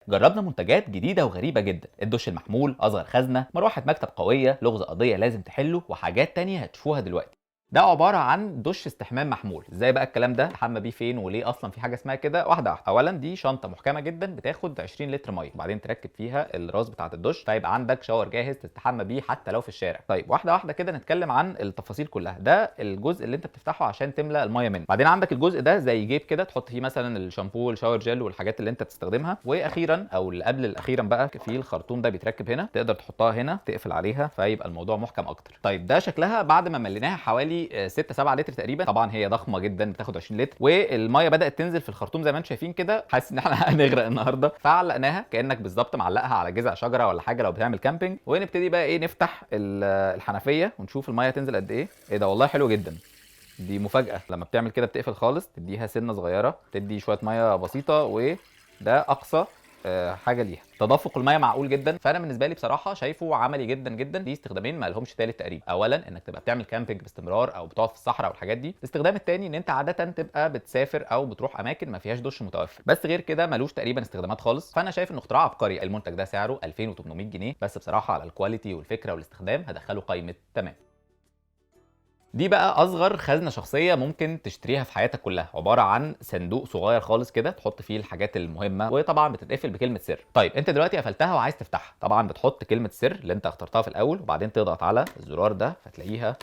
جربنا منتجات جديده وغريبه جدا، الدش المحمول، اصغر خزنه، مروحه مكتب قويه، لغز قضيه لازم تحله، وحاجات تانية هتشوفوها دلوقتي. ده عباره عن دش استحمام محمول. ازاي بقى الكلام ده؟ تحمى بيه فين وليه اصلا في حاجه اسمها كده؟ واحده واحده. اولا دي شنطه محكمه جدا بتاخد 20 لتر ميه، وبعدين تركب فيها الراس بتاعه الدش، فيبقى عندك شاور جاهز تستحمى بيه حتى لو في الشارع. طيب واحده واحده كده نتكلم عن التفاصيل كلها. ده الجزء اللي انت بتفتحه عشان تملى الميه منه. بعدين عندك الجزء ده زي جيب كده تحط فيه مثلا الشامبو والشاور جel والحاجات اللي انت بتستخدمها. واخيرا او اللي قبل الاخيرا بقى في الخرطوم ده بيتركب هنا، تقدر تحطها هنا تقفل عليها فيبقى الموضوع محكم اكتر. طيب ده شكلها بعد ما مليناها حوالي 6 7 لتر تقريبا. طبعا هي ضخمه جدا بتاخد 20 لتر، والميه بدات تنزل في الخرطوم زي ما انتم شايفين كده. حاسس ان احنا هنغرق النهارده، فعلقناها كانك بالظبط معلقها على جذع شجره ولا حاجه لو بتعمل كامبينج. ونبتدي بقى ايه، نفتح الحنفيه ونشوف الميه تنزل قد ايه. ايه ده، والله حلو جدا. دي مفاجاه، لما بتعمل كده بتقفل خالص، تديها سنه صغيره، تدي شويه ميه بسيطه، وده اقصى حاجه ليها. تدفق الميه معقول جدا، فانا بالنسبه لي بصراحه شايفه عملي جدا جدا. دي استخدامين ما لهمش تالت تقريبا. اولا انك تبقى بتعمل كامبينج باستمرار او بتقعد في الصحراء والحاجات دي. الاستخدام الثاني ان انت عاده تبقى بتسافر او بتروح اماكن ما فيهاش دش متوفر. بس غير كده ملوش تقريبا استخدامات خالص. فانا شايف انه اختراع عبقري. المنتج ده سعره 2800 جنيه بس، بصراحه على الكواليتي والفكره والاستخدام هدخله قائمه تمام. دي بقى اصغر خزنه شخصيه ممكن تشتريها في حياتك كلها. عباره عن صندوق صغير خالص كده تحط فيه الحاجات المهمه، وطبعا بتتقفل بكلمه سر. طيب انت دلوقتي قفلتها وعايز تفتحها، طبعا بتحط كلمه السر اللي انت اخترتها في الاول، وبعدين تضغط على الزرار ده فتلاقيها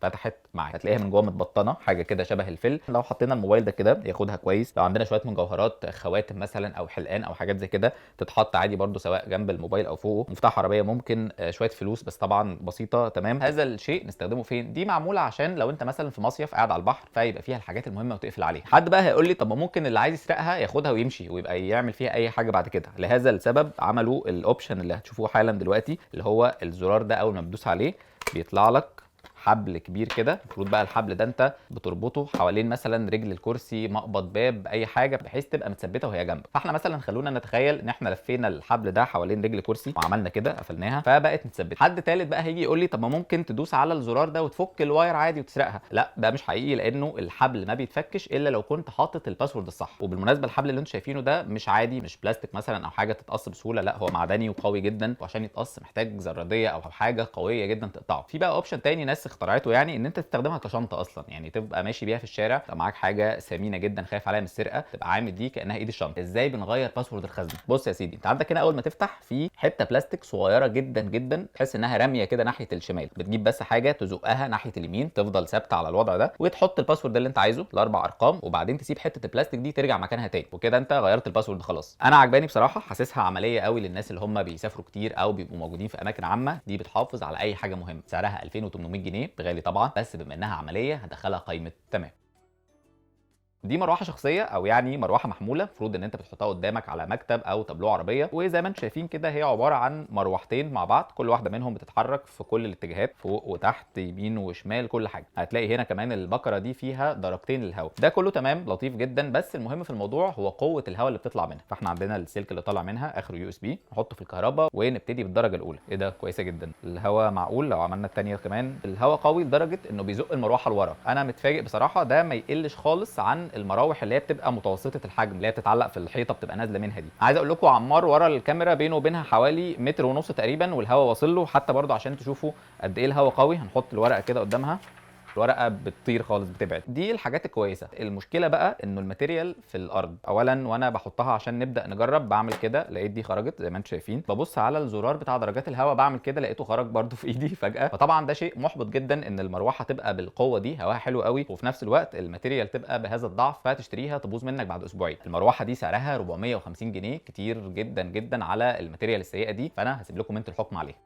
فتحت معاك. هتلاقيها من جوه متبطنه حاجه كده شبه الفل. لو حطينا الموبايل ده كده ياخدها كويس. لو عندنا شويه مجوهرات، خواتم مثلا او حلقان او حاجات زي كده، تتحط عادي برده سواء جنب الموبايل او فوقه. مفتاح عربيه ممكن، شويه فلوس بس طبعا بسيطه تمام. هذا الشيء نستخدمه فين؟ دي معموله عشان لو انت مثلا في مصيف قاعد على البحر فيبقى فيها الحاجات المهمه وتقفل عليها. حد بقى هيقول لي طب ما ممكن اللي عايز يسرقها ياخدها ويمشي ويبقى يعمل فيها اي حاجه بعد كده. لهذا السبب عملوا الاوبشن اللي هتشوفوه حالا دلوقتي، اللي هو الزرار ده اول ما بتدوس عليه بيطلع لك حبل كبير كده. المفروض بقى الحبل ده انت بتربطه حوالين مثلا رجل الكرسي، مقبض باب، اي حاجه بحيث تبقى متثبته وهي جنبك. فاحنا مثلا خلونا نتخيل ان احنا لفينا الحبل ده حوالين رجل كرسي وعملنا كده قفلناها فبقت متثبته. حد تالت بقى هيجي يقول لي طب ما ممكن تدوس على الزرار ده وتفك الواير عادي وتسرقها. لا ده مش حقيقي، لانه الحبل ما بيتفكش الا لو كنت حاطط الباسورد الصح. وبالمناسبه الحبل اللي انتم شايفينه ده مش عادي، مش بلاستيك مثلا او حاجه تتقص بسهوله، لا هو معدني وقوي جدا، وعشان يتقص محتاج زراديه او حاجه قويه جدا تقطعه. في بقى اوبشن تاني ناس اخترعته، يعني ان انت تستخدمها كشنطه اصلا، يعني تبقى ماشي بيها في الشارع، تبقى معاك حاجه ثمينه جدا خايف عليها من السرقه، تبقى عامل دي كانها ايد الشنطه. ازاي بنغير باسورد الخزنه؟ بص يا سيدي، انت عندك هنا اول ما تفتح في حته بلاستيك صغيره جدا جدا، تحس انها راميه كده ناحيه الشمال. بتجيب بس حاجه تزقها ناحيه اليمين تفضل ثابته على الوضع ده، وتحط الباسورد اللي انت عايزه الاربع ارقام، وبعدين تسيب حته البلاستيك دي ترجع مكانها تاني، وكده انت غيرت الباسورد خلاص. انا عجباني بصراحه، حاسسها عمليه قوي للناس اللي هم بيسافروا كتير او بيبقوا موجودين في اماكن عامه. دي بتحافظ على اي حاجه مهمه. سعرها 2800 جنيه، غالي طبعا، بس بما انها عمليه هدخلها قائمه تمام. دي مروحه شخصيه او يعني مروحه محموله، المفروض ان انت بتحطها قدامك على مكتب او تابلوه عربيه. وزي ما انتم شايفين كده هي عباره عن مروحتين مع بعض، كل واحده منهم بتتحرك في كل الاتجاهات، فوق وتحت يمين وشمال كل حاجه. هتلاقي هنا كمان البكره دي فيها درجتين للهواء. ده كله تمام لطيف جدا، بس المهم في الموضوع هو قوه الهواء اللي بتطلع منها. فاحنا عندنا السلك اللي طالع منها اخره يو اس بي، نحطه في الكهرباء ونبتدي بالدرجه الاولى. ايه ده، كويسه جدا. الهواء معقول. لو عملنا الثانيه كمان الهواء قوي لدرجه انه بيزق المروحه لورا. انا متفاجئ بصراحه، ده ما يقلش خالص عن المراوح اللي هي بتبقى متوسطه الحجم، اللي هي بتتعلق في الحيطه بتبقى نازله منها دي. عايز اقول لكم عمار ورا الكاميرا بينه وبينها حوالي متر ونص تقريبا، والهواء واصل له. حتى برضه عشان تشوفوا قد ايه الهواء قوي هنحط الورقه كده قدامها، الورقه بتطير خالص بتبعد. دي الحاجات الكويسه. المشكله بقى انه الماتيريال في الارض. اولا وانا بحطها عشان نبدا نجرب بعمل كده، لقيت دي خرجت زي ما انتم شايفين. ببص على الزرار بتاع درجات الهواء بعمل كده، لقيته خرج برده في ايدي فجاه. فطبعا ده شيء محبط جدا ان المروحه تبقى بالقوه دي، هواها حلو قوي، وفي نفس الوقت الماتيريال تبقى بهذا الضعف، فتشتريها تبوظ منك بعد اسبوعين. المروحه دي سعرها 450 جنيه، كتير جدا جدا على الماتيريال السيئه دي. فانا هسيب لكم انتوا الحكم عليها.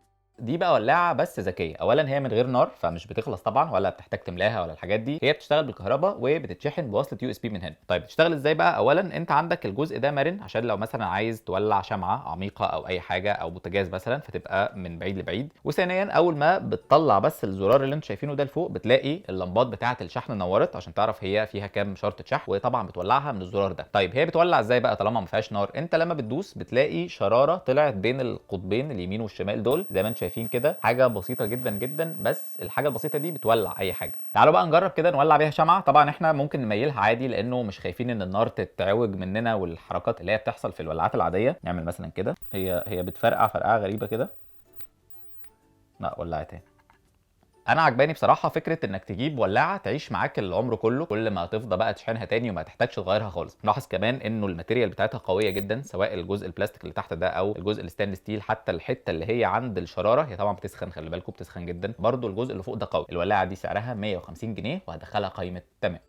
دي بقى ولاعه بس ذكيه. اولا هي من غير نار فمش بتخلص طبعا، ولا بتحتاج تملاها ولا الحاجات دي. هي بتشتغل بالكهرباء وبتتشحن بوصله يو اس بي من هنا. طيب بتشتغل ازاي بقى؟ اولا انت عندك الجزء ده مرن، عشان لو مثلا عايز تولع شمعه عميقه او اي حاجه او بوتاجاز مثلا، فتبقى من بعيد لبعيد. وثانيا اول ما بتطلع بس الزرار اللي انتم شايفينه ده لفوق، بتلاقي اللمبات بتاعه الشحن نورت عشان تعرف هي فيها كام شرطه شحن، وطبعا بتولعها من الزرار ده. طيب هي بتولع ازاي بقى طالما ما فيهاش نار؟ انت لما بتدوس بتلاقي شراره طلعت بين القطبين اليمين والشمال دول زي ما انتم شايفين كده حاجه بسيطه جدا جدا، بس الحاجه البسيطه دي بتولع اي حاجه. تعالوا بقى نجرب كده نولع بيها شمعه. طبعا احنا ممكن نميلها عادي لانه مش خايفين ان النار تتعوج مننا والحركات اللي هي بتحصل في الولاعات العاديه. نعمل مثلا كده، هي بتفرقع فرقعه غريبه كده. لا ولعت تاني. انا عجباني بصراحه فكره انك تجيب ولاعه تعيش معاك العمر كله، كل ما تفضى بقى تشحنها تاني وما تحتاجش تغيرها خالص. لاحظ كمان انه الماتيريال بتاعتها قويه جدا، سواء الجزء البلاستيك اللي تحت ده او الجزء الستانلس ستيل. حتى الحته اللي هي عند الشراره هي طبعا بتسخن، خلي بالكم بتسخن جدا. برده الجزء اللي فوق ده قوي. الولاعه دي سعرها 150 جنيه وهدخلها قائمه تمام.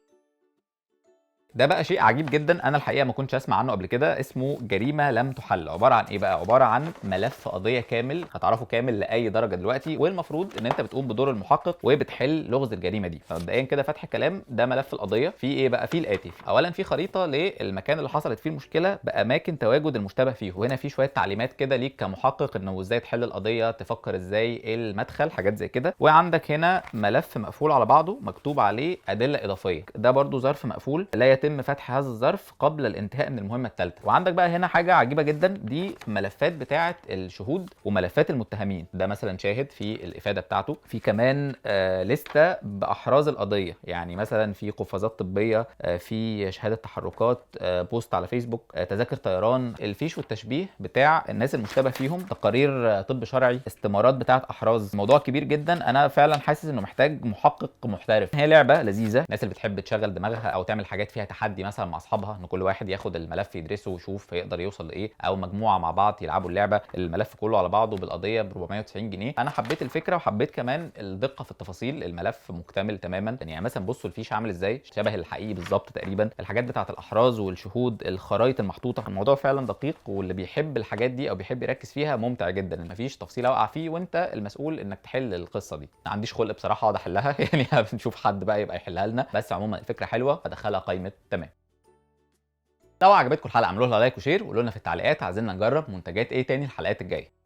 ده بقى شيء عجيب جدا، انا الحقيقه ما كنتش اسمع عنه قبل كده. اسمه جريمه لم تحل. عباره عن ايه بقى؟ عباره عن ملف قضيه كامل، هتعرفوا كامل لاي درجه دلوقتي، والمفروض ان انت بتقوم بدور المحقق وبتحل لغز الجريمه دي. فمبدئيا كده فتح كلام، ده ملف القضيه. فيه ايه بقى؟ فيه الاتي: اولا في خريطه للمكان اللي حصلت فيه المشكله باماكن تواجد المشتبه فيه، وهنا في شويه تعليمات كده ليك كمحقق انه ازاي تحل القضيه، تفكر ازاي، ايه المدخل، حاجات زي كده. وعندك هنا ملف مقفول على بعضه مكتوب عليه ادله اضافيه، ده برده ظرف مقفول لا يتم فتح هذا الظرف قبل الانتهاء من المهمه الثالثه. وعندك بقى هنا حاجه عجيبه جدا، دي ملفات بتاعه الشهود وملفات المتهمين. ده مثلا شاهد في الافاده بتاعته، في كمان لسته باحراز القضيه، يعني مثلا في قفازات طبيه، في شهاده تحركات، بوست على فيسبوك، تذاكر طيران، الفيش والتشبيه بتاع الناس المشتبه فيهم، تقارير طب شرعي، استمارات بتاعه احراز. موضوع كبير جدا، انا فعلا حاسس انه محتاج محقق محترف. هي لعبه لذيذه، الناس اللي بتحب تشغل دماغها او تعمل حاجات فيها تحدي مثلا مع اصحابها، ان كل واحد ياخد الملف يدرسه ويشوف هيقدر يوصل لايه، او مجموعه مع بعض يلعبوا اللعبه. الملف كله على بعضه بالقضيه ب 490 جنيه. انا حبيت الفكره وحبيت كمان الدقه في التفاصيل، الملف مكتمل تماما. يعني مثلا بصوا الفيش عامل ازاي، شبه الحقيقي بالظبط تقريبا. الحاجات بتاعه الاحراز والشهود، الخرايط المحطوطه، الموضوع فعلا دقيق، واللي بيحب الحاجات دي او بيحب يركز فيها ممتع جدا. مفيش تفصيله واقع فيه وانت المسؤول انك تحل القصه دي. ما عنديش خلق بصراحه اقعد احلها يعني بنشوف حد بقى يبقى يحلها لنا، بس عموما الفكره حلوه فدخلها قائمه تمام. لو عجبتكم الحلقه اعملوا لها لايك وشير، وقولوا لنا في التعليقات عايزين نجرب منتجات ايه تاني الحلقات الجايه.